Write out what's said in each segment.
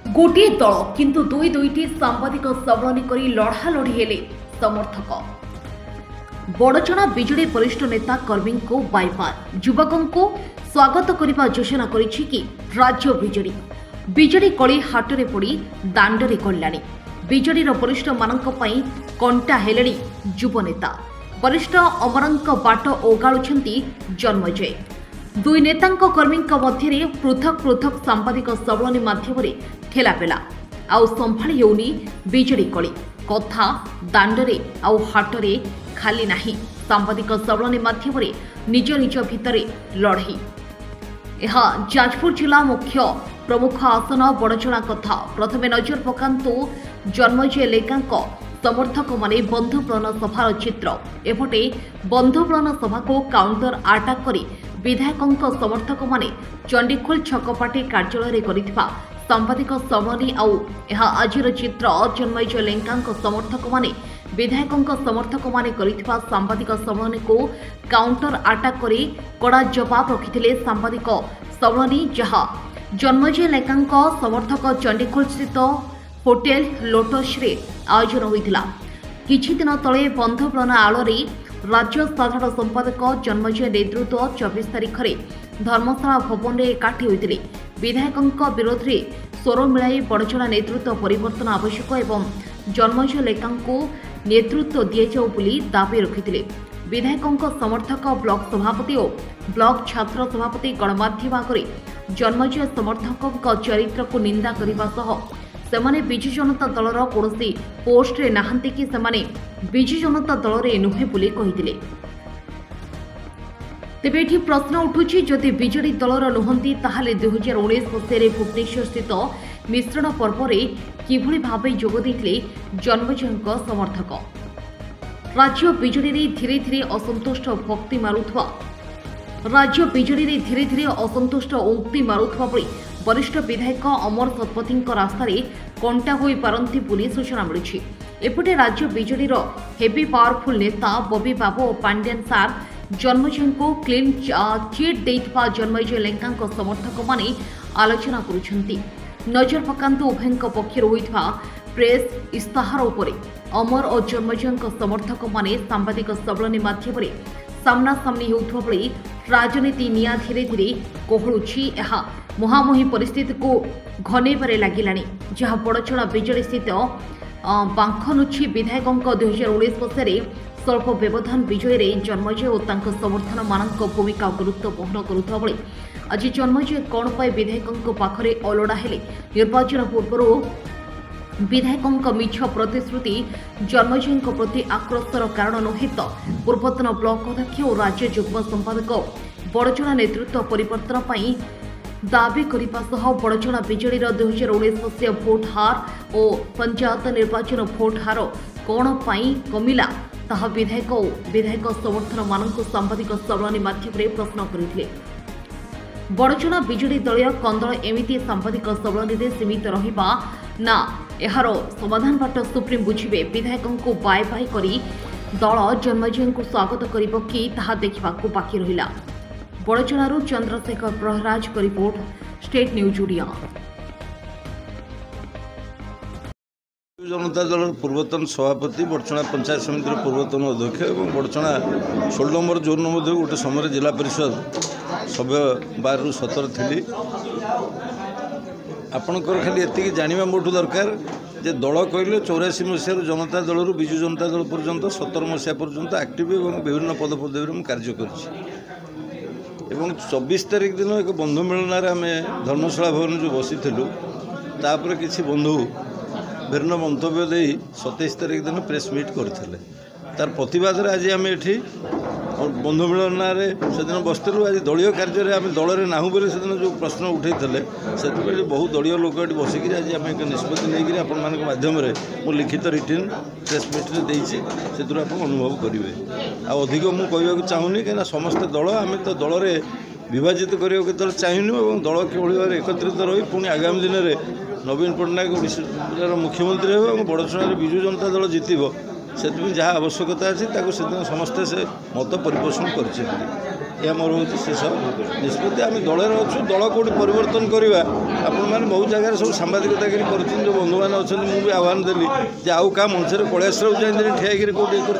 गोटे दल किंतु दुई दुईटी सांबादिक सम्मेलन कर लड़ालड़ी हेले समर्थक बड़चना विजेडी वरिष्ठ नेता कर्मी को बाईपार युवकों को स्वागत करने योजना करिछि कि राज्य विजेडी कली हाटरे पड़ी दांडरे गलानी विजेडीर वरिष्ठ मानक पई कंटा हेलेनी युव नेता वरिष्ठ अमरंक बाट ओगाळुछंती जन्मजय दुई नेतांक कर्मी मध्य पृथक पृथक सांबादिक सम्मेलन माध्यम ठेलापेला आउ संभाली हेउनी विजेडी कली कथा दांडरे आउ हाटरे खाली नाही सांबादिक सम्मेलन माध्यम निज निज भितरे लड़ाई यह जाजपुर जिला मुख्य प्रमुख आसन बड़चना कथा प्रथमे नजर पकांतु जन्मजय लेकांक समर्थक माने बंधुप्राण सभार चित्र एपटे बंधुप्राण सभा को काउंटर अटैक करी विधायकों समर्थक माने चंडीखोल छकपाटी कार्यालय करिथिबा सांबादिक सम्मेलन आउ यह आजिर चित्र जन्मजय लेकांक समर्थक माने विधायकों समर्थक माने करिथिबा सांबादिक सम्मेलन को काउंटर अटैक करी कड़ा जवाब रखिथिले सांबादिक सम्मेलन जहां जन्मजय लेकांक समर्थक चंडीखोल स्थित होटेल लोटस रे आयोजन होइथिला किछि दिन तळे बंधुप्राण आलोरे राज्य साधारण संपादक जन्मजय नेतृत्व 24 तारिख रे धर्मशाला भवन रे एकाठी होइथिले विधायकों विरोध रे स्वर मिलाई बड़चना नेतृत्व परिवर्तन आवश्यक एवं जन्मजय लेकांको नेतृत्व दियाजाऊ बोली दाबी रखिथिले विधायकों समर्थक ब्लॉक सभापति और ब्लॉक छात्र सभापति गणमाध्यम आगे जन्मजय समर्थकों चरित्र को निंदा करने सेमाने बिजु जनता दलर कौनसी पोस्ट रे नाहंती कि सेमाने बिजु जनता दल रे नुहे बोली कहिथिले तेबे एठी प्रश्न उठुछि जदि बिजेडी दलर नुहंती ताहाले 2019 मसीह भुवनेश्वर स्थित मिश्रण पर्व रे किभଳି भाबे जोग दैथिले जन्मजयଙ୍କ समर्थक राज्य बिजेडी रे धीरे धीरे असंतुष्ट भक्ति मारुथवा राज्य बिजेडी रे धीरे धीरे असंतुष्ट उक्ति मारुथवा बळी वरिष्ठ विधायक अमर शतपथी रास्ता कंटा हो पारती बोली सूचना मिली एपटे राज्य बिजेडी हेवी पावरफुल नेता बबी बाबू और पांड्यान सार जन्मजय को क्लीन चिट देइथबा जन्मजय लेकांक समर्थक माने आलोचना करुछंती नजर पकांतु उभयंक पक्षर होइथबा प्रेस इस्ताहार उपरे अमर और जन्मजय समर्थक माने सांबादिक सम्मेलन माध्यम सामना सामनी होउथबा बळी राजनीति निया धीरे धीरे कोहलुछि एहा मुहामुही परिस्थिति को घनेबारे लागिलानी जहाँ बड़चना विजेडी स्थित बांखनुछि विधायकों 2019 मसीह स्वल्प व्यवधान विजय रे जन्मजय और तांको समर्थन मानक भूमिका गुरुत्व बहन करुवा बेले आज जन्मजय कौन पाए विधायकों पाखरे अलोड़ा हेले निर्वाचन पूर्व विधायकों मिछ प्रतिश्रुति जन्मजय प्रति आक्रोशर कारण नुहे तो पूर्वतन ब्लॉक अध्यक्ष और राज्य युग्म संपादक बड़चना नेतृत्व परिवर्तन पर दाबी करने बड़चना विजेडी 2019 मसीह भोट हार और पंचायत निर्वाचन भोट हार कौन पाई कमिला ताहा विधायक समर्थन मानक सांबादिक सम्मेलन माध्यम प्रश्न करथिले बड़चना विजेडी दलीय कंदल एमिति सांबादिक सम्मेलन सीमित रहिबा ना एहार समाधान बाट सुप्रीम बुझिबे विधायकों को बाय बाय करी दल जन्मजय को स्वागत करिबो कि ताहा देखिबाकू बाकी रहिला बड़चनारू चंद्रशेखर प्रहराज का report state news Odia Janata Dal पूर्वतन सभापति बड़चना पंचायत समिति पूर्वतन अध्यक्ष और बड़चना 16 नंबर जोन मध्य गोटे समय जिला परिषद सभ्य 12 ରୁ 17 थी आपणकर खाली एति जाना मोटू दरकार जे दल कहले 84 मसीह जनता दलू विजु जनता दल पर्यंत 17 मसीहा पर्यंत एक्टिव और विभिन्न पदपदवी कार्य कर 24 तारिख दिन एक बंधु मिलन आम धर्मशाला भवन जो बसी तापर किसी बंधु भिन्न मंतव्य दे 27 तारिख दिन प्रेस मीट करते तार प्रतिवाद आज आम ये बंधु मिलन से दिन बसलु आज दलीय कार्य आम दल में नाहूँ बोले से दिन जो प्रश्न उठे से बहुत दलीय लोक ये बसिक आज आम एक निष्पत्ति नहीं आपण माध्यम मुझे लिखित रिटर्न प्रेस मीट्रे देसी से आप अनुभव करेंगे अधिक मुझे कहवाक चाहूनी कहीं समस्त दल आम तो दल में विभाजित करने के चाहूँ और दल किभली एकत्रित रही पुणी आगामी दिन में नवीन पट्टनायक ओडिशा मुख्यमंत्री हे बड़चना विजु जनता दल जितब से जहाँ आवश्यकता अच्छी से समस्ते से मत परिपोषण कर यह मोर हूँ शेष निष्पत्ति आम दल अच्छु दल कौटी परिवर्तन करवा आपण मैंने बहुत जगह सब सांबादिकता जो बंधु मैंने अच्छा मुझे आह्वान देली जे आउ क्या मंच में कलेश्वर जाए ठिया कौटी कर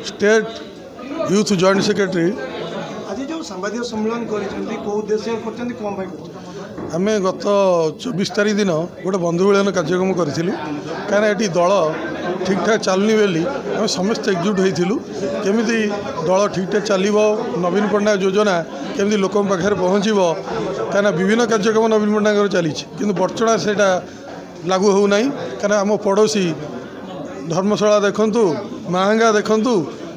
स्टेट यूथ जॉइंट सेक्रेटरी आज जो सांबादिक सम्मेलन करदेश्य आम गत 24 तारीख दिन गोटे बंधु मिलन कार्यक्रम करूँ कहीं ये दल ठीक ठाक चलनी बोली आम समस्त एकजुट होइथिलु केमिति दल ठीक ठाक चलो नवीन पट्टनायक योजना केमिति लोक पाखे पहुँचब कहीं विभिन्न कार्यक्रम नवीन पट्टनायक चली कि बर्चणा से लागू होना कहीं आम पड़ोसी धर्मशाला देखु माहांगा देखु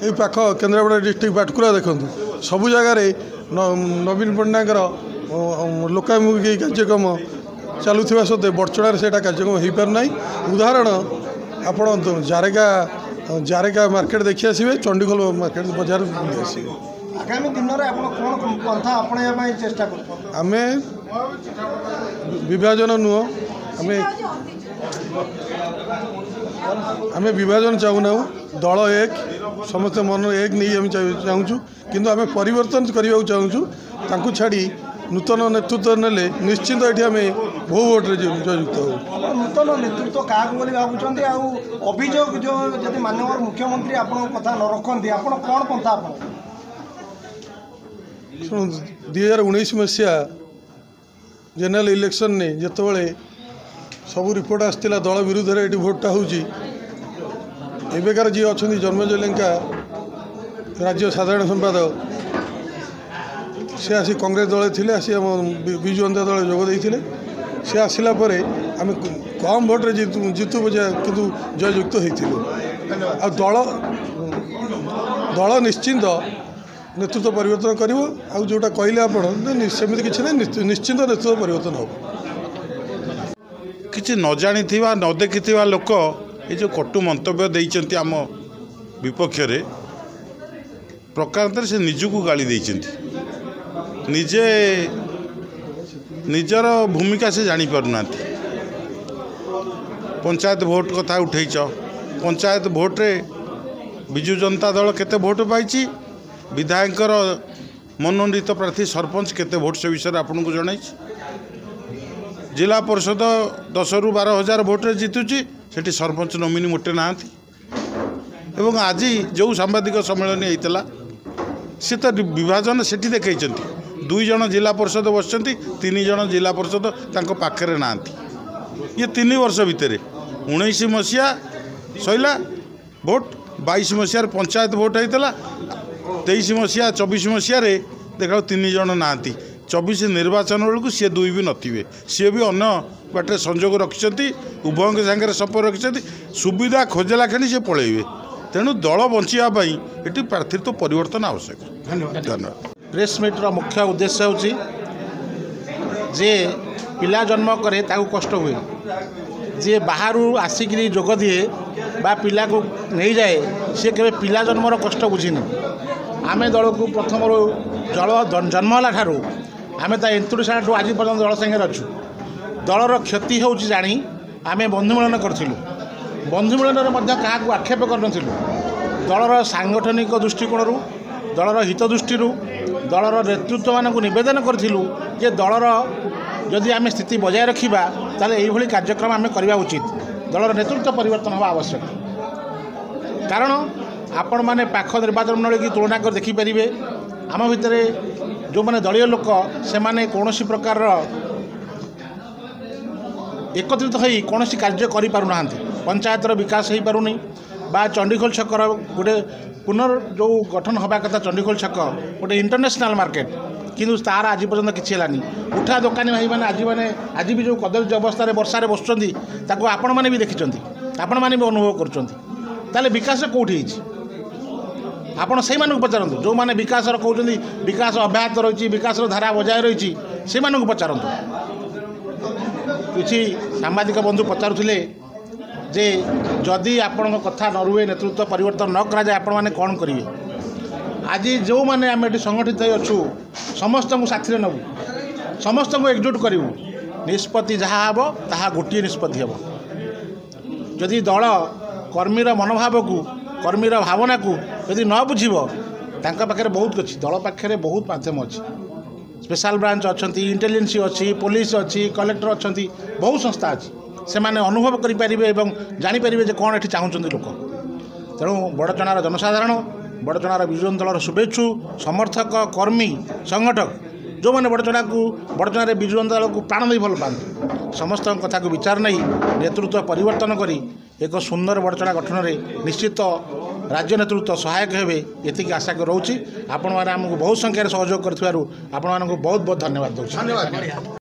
ये पाख केन्द्रापड़ा डिस्ट्रिक्ट बाटकुरा देखु सबु जगार नवीन पट्टनायक लोकाभिमुखी कार्यक्रम चलुवा सत्वे बर्चणार से कार्यक्रम हो पारना उदाहरण आपण जारेगा मार्केट देखी आसवे चंडीखोल मार्केट बाजार बुली आसवे आगामी दिन में कौन पंथा अपनाइबा चेष्टा कर आम विभाजन नुह आम विभाजन चाहूना दल एक समस्त मन एक नहीं आम चाहूँ किंतु आम परिवर्तन करने चाहूँ छाड़ी नूतन नेतृत्व नेले निश्चिंत ये आम बहु भोट्रे जयुक्त हो नूतन नेतृत्व क्या भावुं अभियोग जो जब माननीय मुख्यमंत्री आप कथा न रखती आप कौन पंथा आप शुणु 2019 मसीहा जेनेल इलेक्शन ने जितेबाला सबू रिपोर्ट आसाला दल विरुद्ध ये भोटा होबेकार जी अच्छा जन्मजय लेंका राज्य साधारण संपादक सी आसी कांग्रेस दल थे आसी विजु जनता दल जोगदे सी आसला आम कम भोट्रे जितु बजा किंतु जययुक्त होइथिलु आ दल निश्चिंत नेतृत्व परिवर्तन कर जोटा कहले आपमि किसी ना निश्चिंत नेतृत्व परिवर्तन हो किसी न जानी न देखि लोक ये जो कटु मंतव्य देइचंती आम विपक्ष प्रकार से निजको गाली देइचंती निजे निजर भूमिका से जानी पारुना पंचायत भोट कथा उठेच पंचायत भोट्रे विजु जनता दल केते भोट पाई विधायकर मनोनीत प्रार्थी सरपंच केते भोट से विषय आपन को जणाई जिला परिषद 10 ରୁ 12 हजार भोट्रे जीतुची सेठी सरपंच नोमिनी मोटे ना एवं आज जो सांबादिक सम्मेलन होता सी तो विभाजन से देखी 2 जन जिला परिषद बस 3 जन जिला परिषद पाखे ना ये 3 वर्ष भितर 19 मसीहा सैला भोट 22 मसीह पंचायत भोट होता 23 मसीहा 24 मसीह देखा 3 जन ना 24 निर्वाचन बेलू सी 2 भी नथिबे सी भी अन्य बाटे संजोग रखिंट उभय सागर संपर्क रखिंट सुविधा खोजला खेणी सी पलैबे तेणु दल बचापी ये प्रार्थित्व परिवर्तन आवश्यक। धन्यवाद। प्रेस मीटर मुख्य उद्देश्य हूँ जे पिला जन्म करे ताकू कष्ट हुए जे बाहर आसिक जोग दिए बा पिला को नहीं जाए सी के पिला जन्मर कष्ट बुझीनी आम दल को प्रथम जल जन्मला ठारू आम एंतुड़ीशाला आज पर्यटन दल सागर अच्छु दलर क्षति हो जानी आम बंधु मिलन करूँ बंधु मिलन क्या आक्षेप कर दलर सांगठनिक दृष्टिकोण दलर हित दृष्टि दलर नेतृत्व मानक नवेदन करूँ जे दलर जदि आम स्थिति बजाय रखा ताले यही कार्यक्रम आम करवा उचित दलर नेतृत्व परिवर्तन होगा आवश्यक कारण आपण मैंने पाख निर्वाचन मंडल की तुलना कर देखिपारे आम भितर जो मैंने दलीय लोक से माने कौन प्रकार एकत्रित हो कौन कार्य करें पंचायतर विकास हो पारुनी बा चंडीखोल छकर गोटे पुनर् जो गठन हवा कथा चंडीखोल छक गोटे इंटरनेशनल मार्केट किंतु तार आज पर्यंत किसी है उठा दोकानी भाई मैंने आज भी जो कदर्य अवस्था वर्षा बसुँच आपण मैंने भी देखी आपण मैंने भी अनुभव कर विकास कौटी आपड़ से पचारतु जो मैंने विकास कहते विकास अब्याहत रही विकास धारा बजाय रही से पचारतु किसी सांबादिक बंधु पचारुले जे जदि आपण कथा न रुए नेतृत्व परिवर्तन न करा जाए आपण मैंने कौन करेंगे आज जो मैंने आम ये संगठित अच्छु समस्त को साथी नबू समस्त को एकजुट करूँ निष्पत्ति जहाँ हम ताहा गोटे निष्पत्ति हम जदि दल कर्मीर मनोभाव को कर्मीर भावना को यदि न बुझब तांका पाखे बहुत अच्छी दल पाखे बहुत माध्यम अच्छी स्पेशल ब्रांच अच्छा इंटेलिजेंस अच्छी पुलिस अच्छी कलेक्टर अच्छा बहुत संस्था अच्छी से माने अनुभव करें जानीपर जे कौन ये चाहूँगी लोक तेणु बड़चणार जनसाधारण बड़चणार विजु जनता दल शुभेच्छु समर्थक कर्मी संगठक जो मैंने बड़चणार विजु जनता दल को प्राण दे भल पाते समस्त कथा को विचार नहीं नेतृत्व परिवर्तन करी एक सुंदर बड़चଣା गठन में निश्चित राज्य नेतृत्व सहायक हेबे एतिक आशा कर रोची आपण माने हमको बहुत संख्यार सहयोग करथिबारु आपण मानको बहुत बहुत धन्यवाद दूँ।